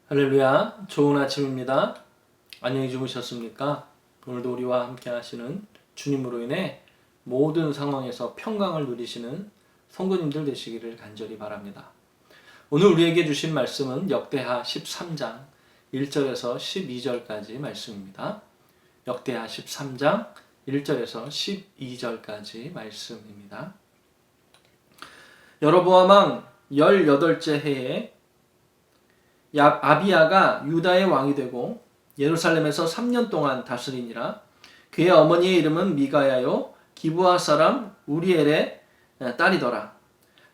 할렐루야, 좋은 아침입니다. 안녕히 주무셨습니까? 오늘도 우리와 함께 하시는 주님으로 인해 모든 상황에서 평강을 누리시는 성도님들 되시기를 간절히 바랍니다. 오늘 우리에게 주신 말씀은 역대하 13장 1절에서 12절까지 말씀입니다. 역대하 13장 1절에서 12절까지 말씀입니다. 여로보암 왕 18째 해에 아비야가 유다의 왕이 되고 예루살렘에서 3년 동안 다스리니라. 그의 어머니의 이름은 미가야요 기브아 사람 우리엘의 딸이더라.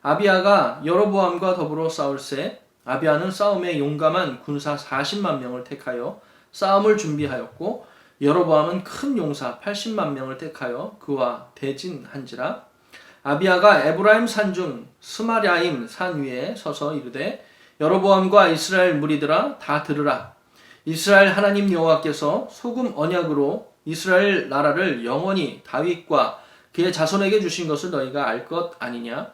아비야가 여로보암과 더불어 싸울새 아비야는 싸움에 용감한 군사 40만 명을 택하여 싸움을 준비하였고 여로보암은 큰 용사 80만 명을 택하여 그와 대진한지라. 아비야가 에브라임 산중 스마랴임 산 위에 서서 이르되 여로보암과 이스라엘 무리들아 다 들으라. 이스라엘 하나님 여호와께서 소금 언약으로 이스라엘 나라를 영원히 다윗과 그의 자손에게 주신 것을 너희가 알 것 아니냐.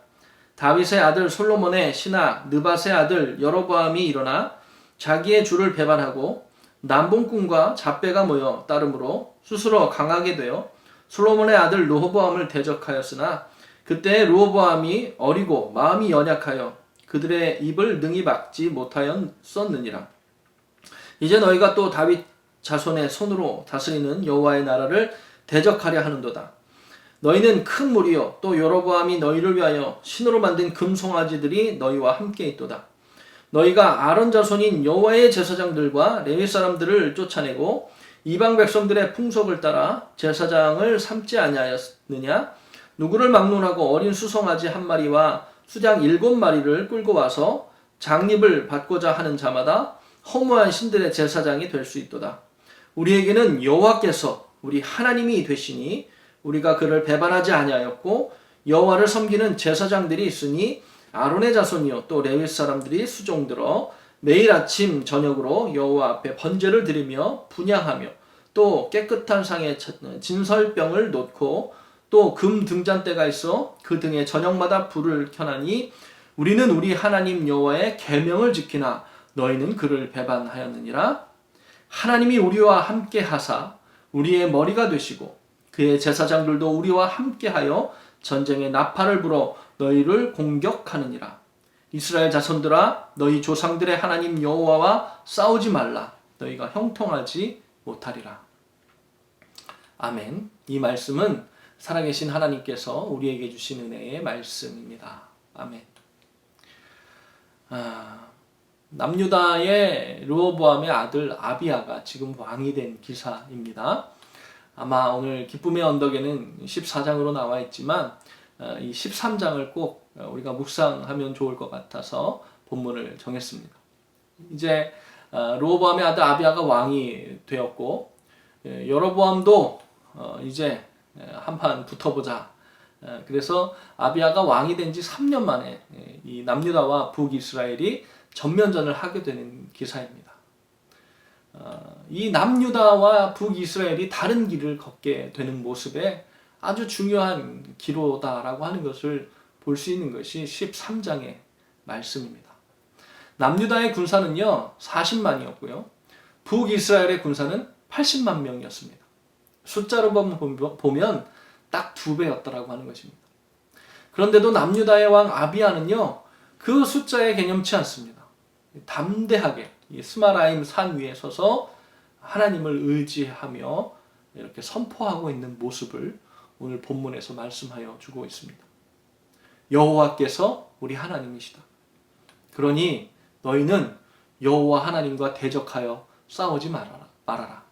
다윗의 아들 솔로몬의 신하 느밧의 아들 여로보암이 일어나 자기의 주를 배반하고 남봉꾼과 잡배가 모여 따름으로 스스로 강하게 되어 솔로몬의 아들 르호보암을 대적하였으나 그때 르호보암이 어리고 마음이 연약하여 그들의 입을 능히 막지 못하였었느니라. 이제 너희가 또 다윗 자손의 손으로 다스리는 여호와의 나라를 대적하려 하는도다. 너희는 큰 무리요 또 여로보암이 너희를 위하여 신으로 만든 금송아지들이 너희와 함께 있도다. 너희가 아론 자손인 여호와의 제사장들과 레위 사람들을 쫓아내고 이방 백성들의 풍속을 따라 제사장을 삼지 아니하였느냐? 누구를 막론하고 어린 수송아지 한 마리와 수장 7마리를 끌고 와서 장립을 받고자 하는 자마다 허무한 신들의 제사장이 될 수 있도다. 우리에게는 여호와께서 우리 하나님이 되시니 우리가 그를 배반하지 아니하였고 여호와를 섬기는 제사장들이 있으니 아론의 자손이요 또 레위 사람들이 수종들어 매일 아침 저녁으로 여호와 앞에 번제를 드리며 분향하며 또 깨끗한 상에 진설병을 놓고 또 금 등잔대가 있어 그 등에 저녁마다 불을 켜나니 우리는 우리 하나님 여호와의 계명을 지키나 너희는 그를 배반하였느니라. 하나님이 우리와 함께 하사 우리의 머리가 되시고 그의 제사장들도 우리와 함께하여 전쟁에 나팔을 불어 너희를 공격하느니라. 이스라엘 자손들아 너희 조상들의 하나님 여호와와 싸우지 말라. 너희가 형통하지 못하리라. 아멘. 이 말씀은 살아계신 하나님께서 우리에게 주신 은혜의 말씀입니다. 아멘. 남유다의 르호보암의 아들 아비야가 지금 왕이 된 기사입니다. 아마 오늘 기쁨의 언덕에는 14장으로 나와 있지만 이 13장을 꼭 우리가 묵상하면 좋을 것 같아서 본문을 정했습니다. 이제 르호보암의 아들 아비야가 왕이 되었고 여로보암도 이제 한판 붙어보자. 그래서 아비야가 왕이 된 지 3년 만에 이 남유다와 북이스라엘이 전면전을 하게 되는 기사입니다. 이 남유다와 북이스라엘이 다른 길을 걷게 되는 모습에 아주 중요한 기로다라고 하는 것을 볼 수 있는 것이 13장의 말씀입니다. 남유다의 군사는요 40만이었고요. 북이스라엘의 군사는 80만 명이었습니다. 숫자로 보면 딱 2배였다라고 하는 것입니다. 그런데도 남유다의 왕 아비야는요 그 숫자에 개념치 않습니다. 담대하게 스마라임 산 위에 서서 하나님을 의지하며 이렇게 선포하고 있는 모습을 오늘 본문에서 말씀하여 주고 있습니다. 여호와께서 우리 하나님이시다. 그러니 너희는 여호와 하나님과 대적하여 싸우지 말아라.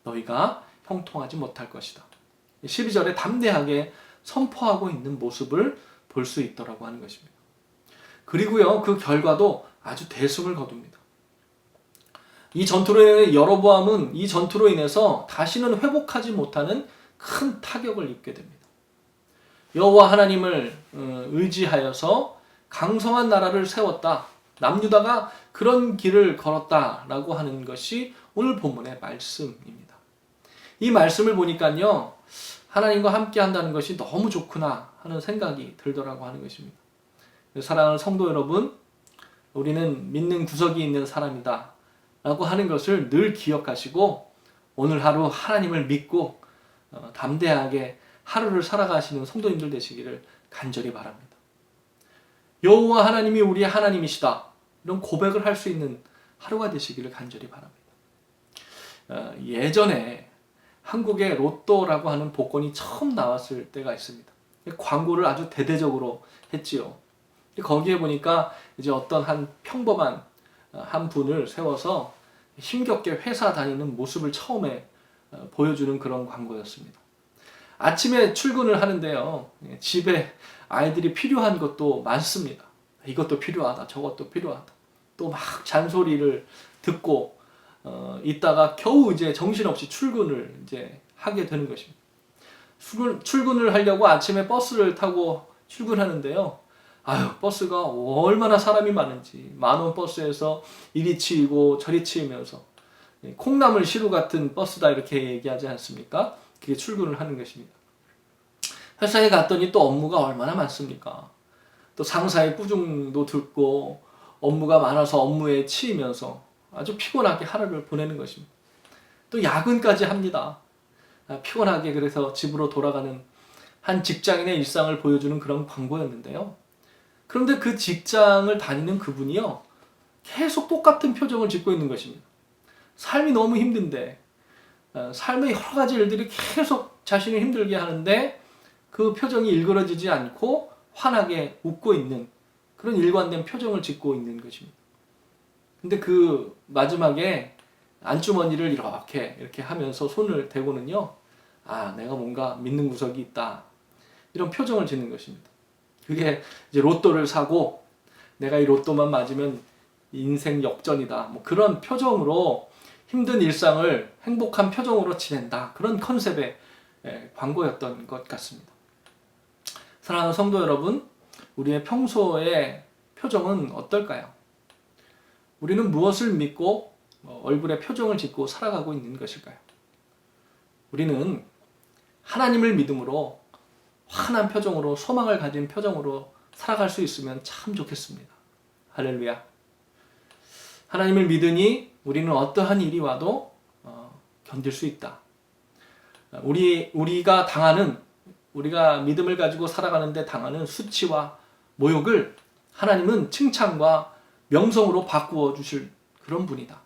너희가 형통하지 못할 것이다. 12절에 담대하게 선포하고 있는 모습을 볼 수 있더라고 하는 것입니다. 그리고요 그 결과도 아주 대승을 거둡니다. 이 전투로 인해 여로보암은 이 전투로 인해서 다시는 회복하지 못하는 큰 타격을 입게 됩니다. 여호와 하나님을 의지하여서 강성한 나라를 세웠다. 남유다가 그런 길을 걸었다라고 하는 것이 오늘 본문의 말씀입니다. 이 말씀을 보니까요 하나님과 함께 한다는 것이 너무 좋구나 하는 생각이 들더라고 하는 것입니다. 사랑하는 성도 여러분, 우리는 믿는 구석이 있는 사람이다. 라고 하는 것을 늘 기억하시고 오늘 하루 하나님을 믿고 담대하게 하루를 살아가시는 성도님들 되시기를 간절히 바랍니다. 여호와 하나님이 우리의 하나님이시다. 이런 고백을 할 수 있는 하루가 되시기를 간절히 바랍니다. 예전에 한국에 로또라고 하는 복권이 처음 나왔을 때가 있습니다. 광고를 아주 대대적으로 했지요. 거기에 보니까 이제 어떤 한 평범한 한 분을 세워서 힘겹게 회사 다니는 모습을 처음에 보여주는 그런 광고였습니다. 아침에 출근을 하는데요. 집에 아이들이 필요한 것도 많습니다. 이것도 필요하다, 저것도 필요하다. 또 막 잔소리를 듣고 있다가 겨우 이제 정신없이 출근을 이제 하게 되는 것입니다. 출근을 하려고 아침에 버스를 타고 출근하는데요. 아유, 버스가 얼마나 사람이 많은지, 만원 버스에서 이리 치이고 저리 치이면서 콩나물 시루 같은 버스다 이렇게 얘기하지 않습니까? 그게 출근을 하는 것입니다. 회사에 갔더니 또 업무가 얼마나 많습니까? 또 상사의 꾸중도 듣고 업무가 많아서 업무에 치이면서 아주 피곤하게 하루를 보내는 것입니다. 또 야근까지 합니다. 피곤하게 그래서 집으로 돌아가는 한 직장인의 일상을 보여주는 그런 광고였는데요. 그런데 그 직장을 다니는 그분이요, 계속 똑같은 표정을 짓고 있는 것입니다. 삶이 너무 힘든데, 삶의 여러 가지 일들이 계속 자신을 힘들게 하는데 그 표정이 일그러지지 않고 환하게 웃고 있는 그런 일관된 표정을 짓고 있는 것입니다. 근데 그 마지막에 안주머니를 이렇게 하면서 손을 대고는요, 아, 내가 뭔가 믿는 구석이 있다. 이런 표정을 짓는 것입니다. 그게 이제 로또를 사고 내가 이 로또만 맞으면 인생 역전이다. 뭐 그런 표정으로 힘든 일상을 행복한 표정으로 지낸다. 그런 컨셉의 광고였던 것 같습니다. 사랑하는 성도 여러분, 우리의 평소의 표정은 어떨까요? 우리는 무엇을 믿고 얼굴에 표정을 짓고 살아가고 있는 것일까요? 우리는 하나님을 믿음으로 환한 표정으로, 소망을 가진 표정으로 살아갈 수 있으면 참 좋겠습니다. 할렐루야. 하나님을 믿으니 우리는 어떠한 일이 와도 견딜 수 있다. 우리가 믿음을 가지고 살아가는데 당하는 수치와 모욕을 하나님은 칭찬과 명성으로 바꾸어 주실 그런 분이다.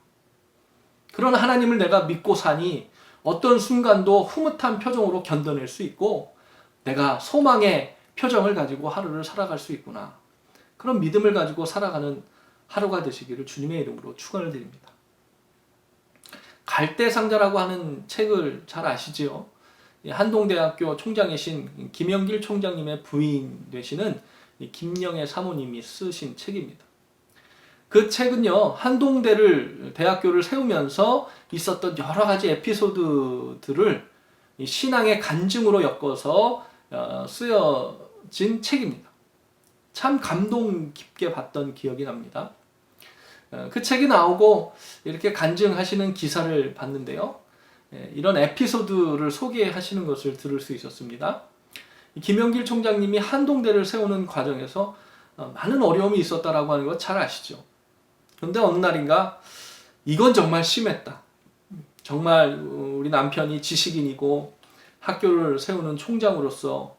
그런 하나님을 내가 믿고 사니 어떤 순간도 흐뭇한 표정으로 견뎌낼 수 있고 내가 소망의 표정을 가지고 하루를 살아갈 수 있구나. 그런 믿음을 가지고 살아가는 하루가 되시기를 주님의 이름으로 축원을 드립니다. 갈대상자라고 하는 책을 잘 아시지요? 한동대학교 총장이신 김영길 총장님의 부인 되시는 김영애 사모님이 쓰신 책입니다. 그 책은요, 한동대를 대학교를 세우면서 있었던 여러 가지 에피소드들을 신앙의 간증으로 엮어서 쓰여진 책입니다. 참 감동 깊게 봤던 기억이 납니다. 그 책이 나오고 이렇게 간증하시는 기사를 봤는데요. 이런 에피소드를 소개하시는 것을 들을 수 있었습니다. 김영길 총장님이 한동대를 세우는 과정에서 많은 어려움이 있었다라고 하는 거 잘 아시죠? 그런데 어느 날인가 이건 정말 심했다. 정말 우리 남편이 지식인이고 학교를 세우는 총장으로서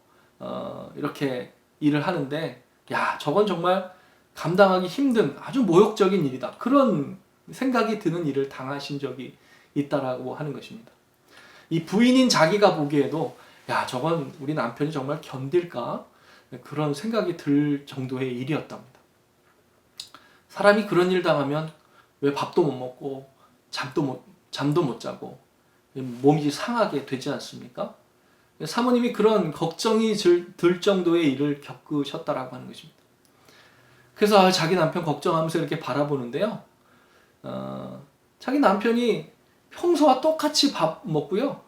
이렇게 일을 하는데 야, 저건 정말 감당하기 힘든 아주 모욕적인 일이다. 그런 생각이 드는 일을 당하신 적이 있다라고 하는 것입니다. 이 부인인 자기가 보기에도 야, 저건 우리 남편이 정말 견딜까? 그런 생각이 들 정도의 일이었답니다. 사람이 그런 일 당하면 왜 밥도 못 먹고 잠도 못 자고 몸이 상하게 되지 않습니까? 사모님이 그런 걱정이 들 정도의 일을 겪으셨다라고 하는 것입니다. 그래서 자기 남편 걱정하면서 이렇게 바라보는데요. 자기 남편이 평소와 똑같이 밥 먹고요.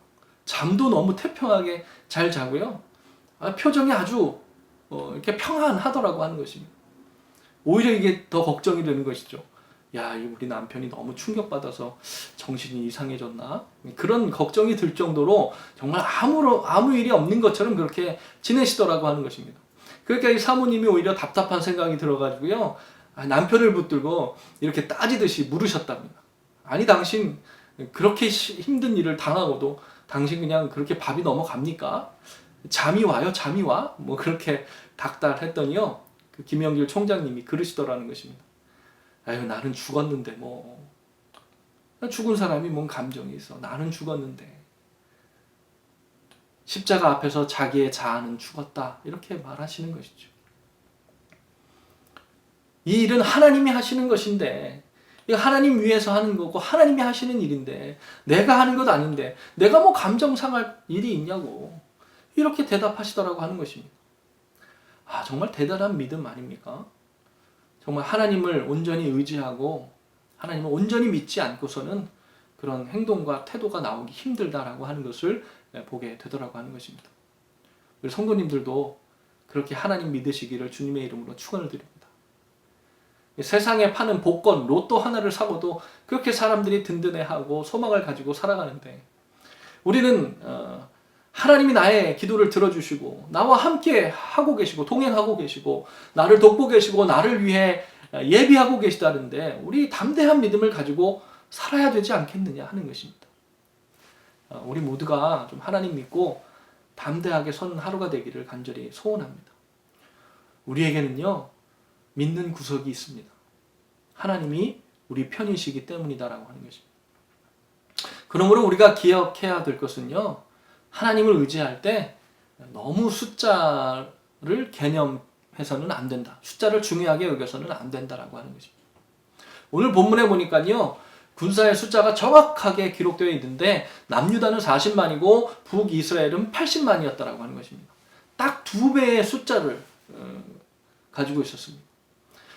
잠도 너무 태평하게 잘 자고요. 표정이 아주 이렇게 평안하더라고 하는 것입니다. 오히려 이게 더 걱정이 되는 것이죠. 야, 우리 남편이 너무 충격받아서 정신이 이상해졌나? 그런 걱정이 들 정도로 정말 아무 일이 없는 것처럼 그렇게 지내시더라고 하는 것입니다. 그러니까 이 사모님이 오히려 답답한 생각이 들어가지고요. 남편을 붙들고 이렇게 따지듯이 물으셨답니다. 아니 당신 그렇게 힘든 일을 당하고도 당신 그냥 그렇게 밥이 넘어갑니까? 잠이 와요? 잠이 와? 뭐 그렇게 닥달했더니요. 그 김영길 총장님이 그러시더라는 것입니다. 아유 나는 죽었는데 뭐 죽은 사람이 뭔 감정이 있어. 나는 죽었는데 십자가 앞에서 자기의 자아는 죽었다 이렇게 말하시는 것이죠. 이 일은 하나님이 하시는 것인데 이거 하나님 위해서 하는 거고 하나님이 하시는 일인데 내가 하는 것 아닌데 내가 뭐 감정 상할 일이 있냐고 이렇게 대답하시더라고 하는 것입니다. 아 정말 대단한 믿음 아닙니까? 정말 하나님을 온전히 의지하고 하나님을 온전히 믿지 않고서는 그런 행동과 태도가 나오기 힘들다라고 하는 것을 보게 되더라고 하는 것입니다. 우리 성도님들도 그렇게 하나님 믿으시기를 주님의 이름으로 축원을 드립니다. 세상에 파는 복권, 로또 하나를 사고도 그렇게 사람들이 든든해하고 소망을 가지고 살아가는데 우리는 하나님이 나의 기도를 들어주시고 나와 함께 하고 계시고 동행하고 계시고 나를 돕고 계시고 나를 위해 예비하고 계시다는데 우리 담대한 믿음을 가지고 살아야 되지 않겠느냐 하는 것입니다. 우리 모두가 좀 하나님 믿고 담대하게 선 하루가 되기를 간절히 소원합니다. 우리에게는요 믿는 구석이 있습니다. 하나님이 우리 편이시기 때문이다라고 하는 것입니다. 그러므로 우리가 기억해야 될 것은요 하나님을 의지할 때 너무 숫자를 개념해서는 안 된다. 숫자를 중요하게 여겨서는 안 된다라고 하는 것입니다. 오늘 본문에 보니까요 군사의 숫자가 정확하게 기록되어 있는데 남유다는 40만이고 북이스라엘은 80만이었다라고 하는 것입니다. 딱 2배의 숫자를 가지고 있었습니다.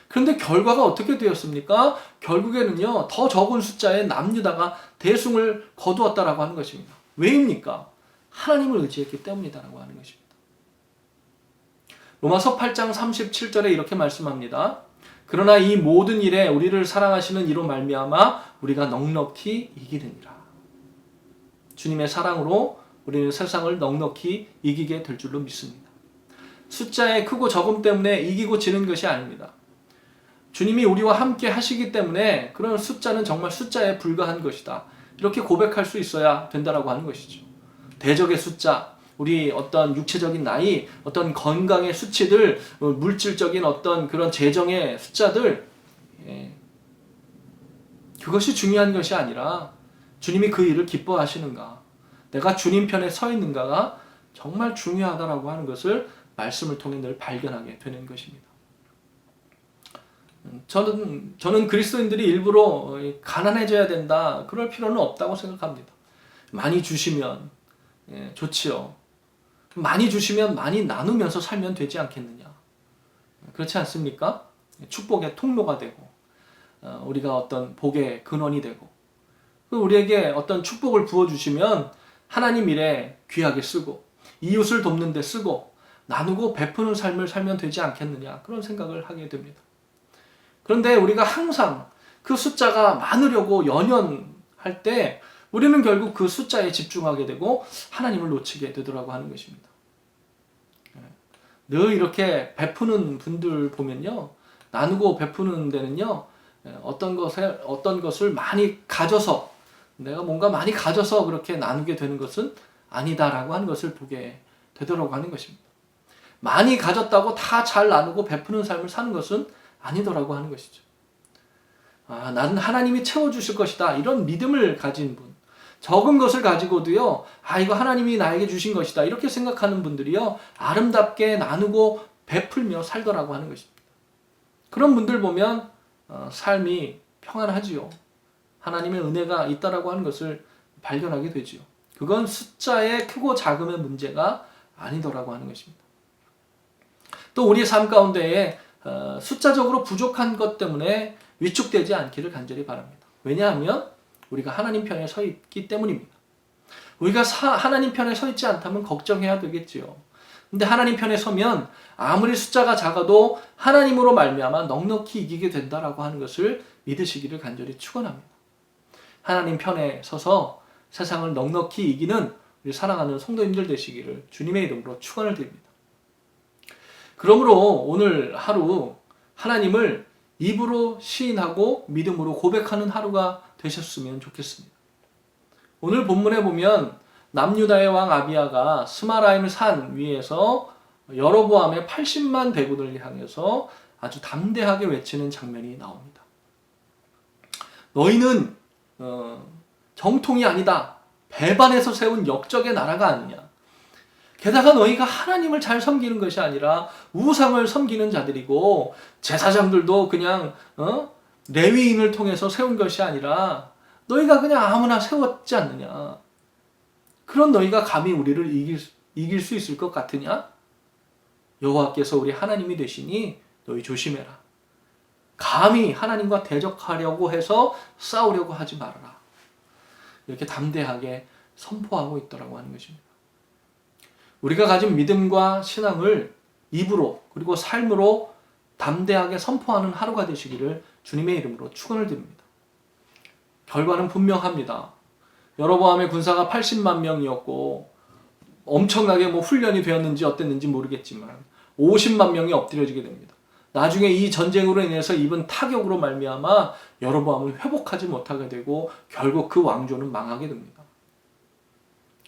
그런데 결과가 어떻게 되었습니까? 결국에는요 더 적은 숫자의 남유다가 대승을 거두었다라고 하는 것입니다. 왜입니까? 하나님을 의지했기 때문이다라고 하는 것입니다. 로마서 8장 37절에 이렇게 말씀합니다. 그러나 이 모든 일에 우리를 사랑하시는 이로 말미암아 우리가 넉넉히 이기느니라. 주님의 사랑으로 우리는 세상을 넉넉히 이기게 될 줄로 믿습니다. 숫자의 크고 적음 때문에 이기고 지는 것이 아닙니다. 주님이 우리와 함께 하시기 때문에 그런 숫자는 정말 숫자에 불과한 것이다. 이렇게 고백할 수 있어야 된다라고 하는 것이죠. 대적의 숫자, 우리 어떤 육체적인 나이, 어떤 건강의 수치들, 물질적인 어떤 그런 재정의 숫자들, 그것이 중요한 것이 아니라 주님이 그 일을 기뻐하시는가, 내가 주님 편에 서 있는가가 정말 중요하다라고 하는 것을 말씀을 통해 늘 발견하게 되는 것입니다. 저는 그리스도인들이 일부러 가난해져야 된다, 그럴 필요는 없다고 생각합니다. 많이 주시면 좋지요. 많이 주시면 많이 나누면서 살면 되지 않겠느냐. 그렇지 않습니까? 축복의 통로가 되고 우리가 어떤 복의 근원이 되고 우리에게 어떤 축복을 부어주시면 하나님 일에 귀하게 쓰고 이웃을 돕는 데 쓰고 나누고 베푸는 삶을 살면 되지 않겠느냐, 그런 생각을 하게 됩니다. 그런데 우리가 항상 그 숫자가 많으려고 연연할 때 우리는 결국 그 숫자에 집중하게 되고 하나님을 놓치게 되더라고 하는 것입니다. 늘 이렇게 베푸는 분들 보면요, 나누고 베푸는 데는요, 어떤 것을 많이 가져서, 내가 뭔가 많이 가져서 그렇게 나누게 되는 것은 아니다라고 하는 것을 보게 되더라고 하는 것입니다. 많이 가졌다고 다 잘 나누고 베푸는 삶을 사는 것은 아니더라고 하는 것이죠. 나는 하나님이 채워주실 것이다, 이런 믿음을 가진 분, 적은 것을 가지고도요, 이거 하나님이 나에게 주신 것이다, 이렇게 생각하는 분들이요, 아름답게 나누고 베풀며 살더라고 하는 것입니다. 그런 분들 보면 삶이 평안하지요. 하나님의 은혜가 있다라고 하는 것을 발견하게 되지요. 그건 숫자의 크고 작음의 문제가 아니더라고 하는 것입니다. 또 우리의 삶 가운데에 숫자적으로 부족한 것 때문에 위축되지 않기를 간절히 바랍니다. 왜냐하면 우리가 하나님 편에 서 있기 때문입니다. 우리가 하나님 편에 서 있지 않다면 걱정해야 되겠지요. 근데 하나님 편에 서면 아무리 숫자가 작아도 하나님으로 말미암아 넉넉히 이기게 된다라고 하는 것을 믿으시기를 간절히 축원합니다. 하나님 편에 서서 세상을 넉넉히 이기는 우리 사랑하는 성도님들 되시기를 주님의 이름으로 축원을 드립니다. 그러므로 오늘 하루 하나님을 입으로 시인하고 믿음으로 고백하는 하루가 되셨으면 좋겠습니다. 오늘 본문에 보면 남유다의 왕 아비야가 스마라임 산 위에서 여로보암의 80만 대군을 향해서 아주 담대하게 외치는 장면이 나옵니다. 너희는 정통이 아니다. 배반해서 세운 역적의 나라가 아니냐. 게다가 너희가 하나님을 잘 섬기는 것이 아니라 우상을 섬기는 자들이고 제사장들도 그냥 레위인을 통해서 세운 것이 아니라 너희가 그냥 아무나 세웠지 않느냐. 그런 너희가 감히 우리를 이길 수 있을 것 같으냐? 여호와께서 우리 하나님이 되시니 너희 조심해라. 감히 하나님과 대적하려고 해서 싸우려고 하지 말아라. 이렇게 담대하게 선포하고 있더라고 하는 것입니다. 우리가 가진 믿음과 신앙을 입으로 그리고 삶으로 담대하게 선포하는 하루가 되시기를 주님의 이름으로 축원을 드립니다. 결과는 분명합니다. 여로보암의 군사가 80만 명이었고 엄청나게 훈련이 되었는지 어땠는지 모르겠지만 50만 명이 엎드려지게 됩니다. 나중에 이 전쟁으로 인해서 입은 타격으로 말미암아 여로보암을 회복하지 못하게 되고 결국 그 왕조는 망하게 됩니다.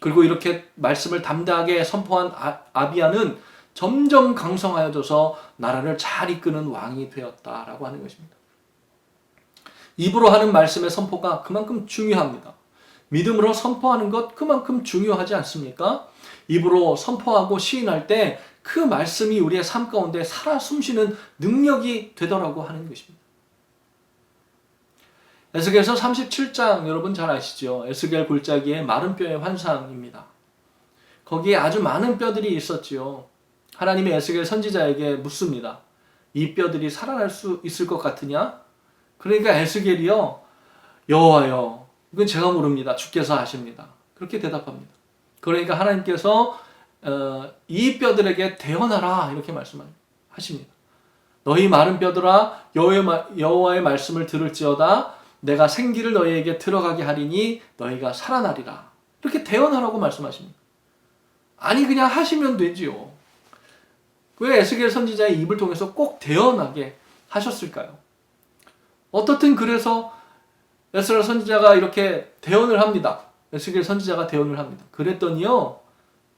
그리고 이렇게 말씀을 담대하게 선포한 아비야는 점점 강성하여져서 나라를 잘 이끄는 왕이 되었다라고 하는 것입니다. 입으로 하는 말씀의 선포가 그만큼 중요합니다. 믿음으로 선포하는 것 그만큼 중요하지 않습니까? 입으로 선포하고 시인할 때 그 말씀이 우리의 삶 가운데 살아 숨쉬는 능력이 되더라고 하는 것입니다. 에스겔서 37장 여러분 잘 아시죠? 에스겔 골짜기의 마른 뼈의 환상입니다. 거기에 아주 많은 뼈들이 있었지요. 하나님이 에스겔 선지자에게 묻습니다. 이 뼈들이 살아날 수 있을 것 같으냐? 그러니까 에스겔이요, 여호와여, 이건 제가 모릅니다. 주께서 아십니다. 그렇게 대답합니다. 그러니까 하나님께서 이 뼈들에게 대언하라 이렇게 말씀하십니다. 너희 마른 뼈들아 여호와의 말씀을 들을지어다 내가 생기를 너희에게 들어가게 하리니 너희가 살아나리라. 이렇게 대언하라고 말씀하십니다. 아니 그냥 하시면 되지요. 왜 에스겔 선지자의 입을 통해서 꼭 대언하게 하셨을까요? 어떻든 그래서 에스겔 선지자가 이렇게 대언을 합니다. 에스겔 선지자가 대언을 합니다. 그랬더니요,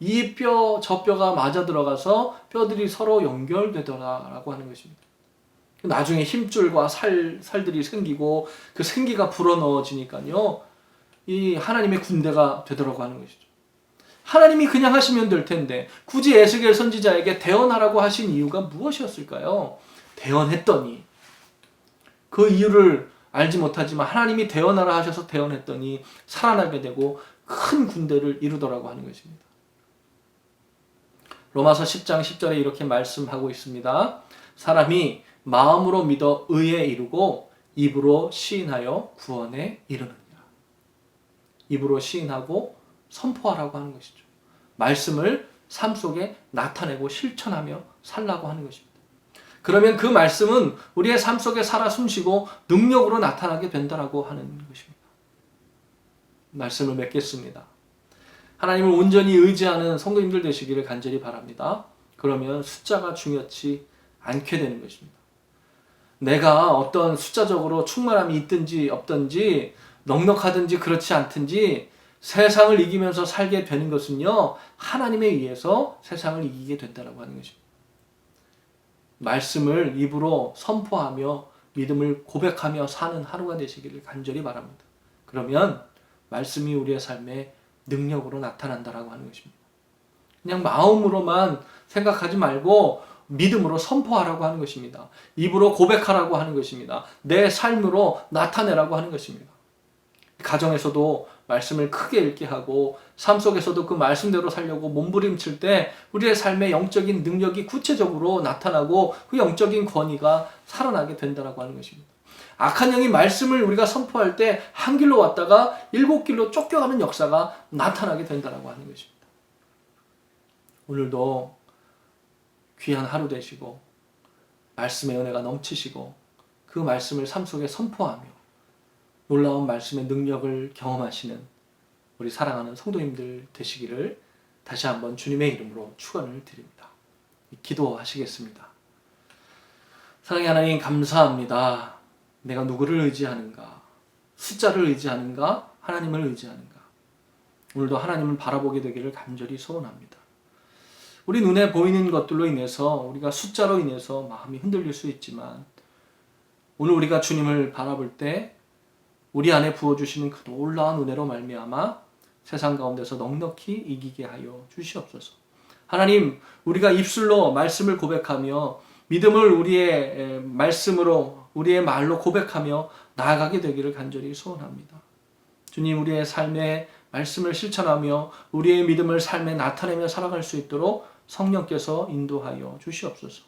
이 뼈, 저 뼈가 맞아 들어가서 뼈들이 서로 연결되더라라고 하는 것입니다. 나중에 힘줄과 살들이 생기고 그 생기가 불어넣어지니까요, 이 하나님의 군대가 되더라고 하는 것이죠. 하나님이 그냥 하시면 될 텐데 굳이 에스겔 선지자에게 대언하라고 하신 이유가 무엇이었을까요? 대언했더니 그 이유를 알지 못하지만 하나님이 대언하라 하셔서 대언했더니 살아나게 되고 큰 군대를 이루더라고 하는 것입니다. 로마서 10장 10절에 이렇게 말씀하고 있습니다. 사람이 마음으로 믿어 의에 이르고 입으로 시인하여 구원에 이르느니라. 입으로 시인하고 선포하라고 하는 것이죠. 말씀을 삶 속에 나타내고 실천하며 살라고 하는 것입니다. 그러면 그 말씀은 우리의 삶 속에 살아 숨쉬고 능력으로 나타나게 된다라고 하는 것입니다. 말씀을 맺겠습니다. 하나님을 온전히 의지하는 성도님들 되시기를 간절히 바랍니다. 그러면 숫자가 중요치 않게 되는 것입니다. 내가 어떤 숫자적으로 충만함이 있든지 없든지 넉넉하든지 그렇지 않든지 세상을 이기면서 살게 되는 것은요, 하나님에 의해서 세상을 이기게 된다라고 하는 것입니다. 말씀을 입으로 선포하며 믿음을 고백하며 사는 하루가 되시기를 간절히 바랍니다. 그러면 말씀이 우리의 삶에 능력으로 나타난다라고 하는 것입니다. 그냥 마음으로만 생각하지 말고 믿음으로 선포하라고 하는 것입니다. 입으로 고백하라고 하는 것입니다. 내 삶으로 나타내라고 하는 것입니다. 가정에서도 말씀을 크게 읽게 하고 삶 속에서도 그 말씀대로 살려고 몸부림칠 때 우리의 삶의 영적인 능력이 구체적으로 나타나고 그 영적인 권위가 살아나게 된다라고 하는 것입니다. 악한 영이 말씀을 우리가 선포할 때 한 길로 왔다가 7길로 쫓겨가는 역사가 나타나게 된다라고 하는 것입니다. 오늘도 귀한 하루 되시고 말씀의 은혜가 넘치시고 그 말씀을 삶 속에 선포하며 놀라운 말씀의 능력을 경험하시는 우리 사랑하는 성도님들 되시기를 다시 한번 주님의 이름으로 축원을 드립니다. 기도하시겠습니다. 사랑의 하나님 감사합니다. 내가 누구를 의지하는가? 숫자를 의지하는가? 하나님을 의지하는가? 오늘도 하나님을 바라보게 되기를 간절히 소원합니다. 우리 눈에 보이는 것들로 인해서 우리가 숫자로 인해서 마음이 흔들릴 수 있지만 오늘 우리가 주님을 바라볼 때 우리 안에 부어주시는 그 놀라운 은혜로 말미암아 세상 가운데서 넉넉히 이기게 하여 주시옵소서. 하나님, 우리가 입술로 말씀을 고백하며 믿음을 우리의 말씀으로 우리의 말로 고백하며 나아가게 되기를 간절히 소원합니다. 주님, 우리의 삶에 말씀을 실천하며 우리의 믿음을 삶에 나타내며 살아갈 수 있도록 성령께서 인도하여 주시옵소서.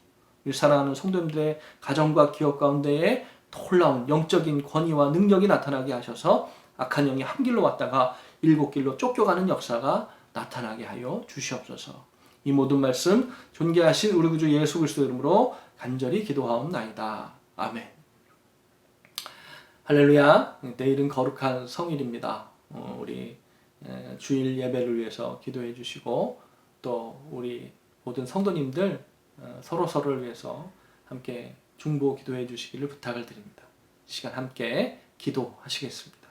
우리 사랑하는 성도님들의 가정과 기업 가운데에 놀라운 영적인 권위와 능력이 나타나게 하셔서 악한 영이 한 길로 왔다가 일곱 길로 쫓겨가는 역사가 나타나게 하여 주시옵소서. 이 모든 말씀 존귀하신 우리 구주 예수 그리스도 이름으로 간절히 기도하옵나이다. 아멘. 할렐루야. 내일은 거룩한 성일입니다. 우리 주일 예배를 위해서 기도해 주시고 또 우리 모든 성도님들 서로서로를 위해서 함께 중보 기도해 주시기를 부탁을 드립니다. 시간 함께 기도하시겠습니다.